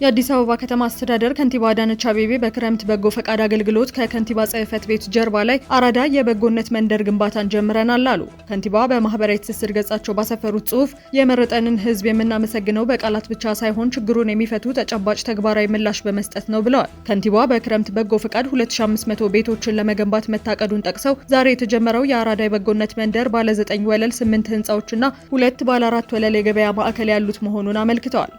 የአዲስ አበባ ከተማ አስተዳደር ከንቲባ አዳነች አቤቤ በክረምት በጎ ፈቃድ አገልግሎት ከከንቲባ ጽሕፈት ቤት ጀርባ ላይ አራዳ የበጎነት መንደር ግንባታን ጀምረናል አሉ። ከንቲባ በማህበራዊ ትስስር ገጻቸው ባሰፈሩት ጽሑፍ የመረጠንን ሕዝብ የምናመሰግነው በቃላት ብቻ ሳይሆን ችግሩን የሚፈቱ ተጨባጭ ተግባራዊ ምላሽ በመስጠት ነው ብለዋል። ከንቲባ በክረምት በጎ ፈቃድ 2500 ቤቶችን ለመገንባት መታቀዱን ጠቅሰው ዛሬ የተጀመረው የአራዳ የበጎነት መንደር ባለ 9 ወለል 8 ህንፃዎችና 2 ባለ 4 ወለል የገበያ ማዕከል ያሉት መሆኑን አመልክተዋል።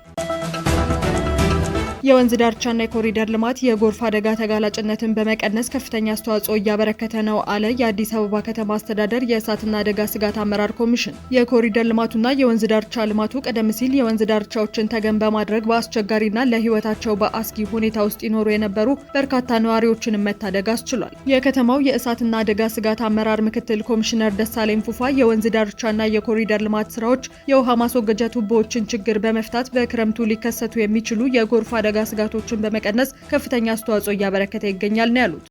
የወንዝ ዳርቻና የኮሪደር ልማት የጎርፍ አደጋ ተጋላጭነትን በመቀነስ ከፍተኛ አስተዋጽኦ እያበረከተ ነው አለ የአዲስ አበባ ከተማ አስተዳደር የእሳትና አደጋ ስጋት አመራር ኮሚሽን። የኮሪደር ልማቱና የወንዝ ዳርቻ ልማቱ ቀደም ሲል የወንዝ ዳርቻዎችን ተገን በማድረግ በአስቸጋሪና ለህይወታቸው በአስጊ ሁኔታ ውስጥ ይኖሩ የነበሩ በርካታ ነዋሪዎችን መታደግ አስችሏል። የከተማው የእሳትና አደጋ ስጋት አመራር ምክትል ኮሚሽነር ደሳለኝ ፉፋ የወንዝ ዳርቻና የኮሪደር ልማት ስራዎች የውሃ ማስወገጃ ቱቦዎችን ችግር በመፍታት በክረምቱ ሊከሰቱ የሚችሉ የጎርፍ አደጋ ስጋቶችን በመቀነስ ከፍተኛ አስተዋጽኦ እያበረከተ ይገኛል ነው ያሉት።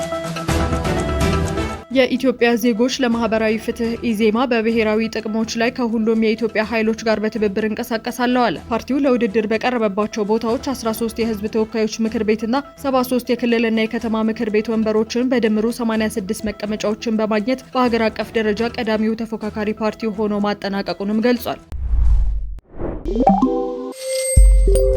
የኢትዮጵያ ዜጎች ለማህበራዊ ፍትህ ኢዜማ በብሔራዊ ጥቅሞች ላይ ከሁሉም የኢትዮጵያ ኃይሎች ጋር በትብብር እንቀሳቀሳለሁ አለ። ፓርቲው ለውድድር በቀረበባቸው ቦታዎች 13 የህዝብ ተወካዮች ምክር ቤትና 73 የክልልና የከተማ ምክር ቤት ወንበሮችን በድምሩ 86 መቀመጫዎችን በማግኘት በሀገር አቀፍ ደረጃ ቀዳሚው ተፎካካሪ ፓርቲ ሆኖ ማጠናቀቁንም ገልጿል።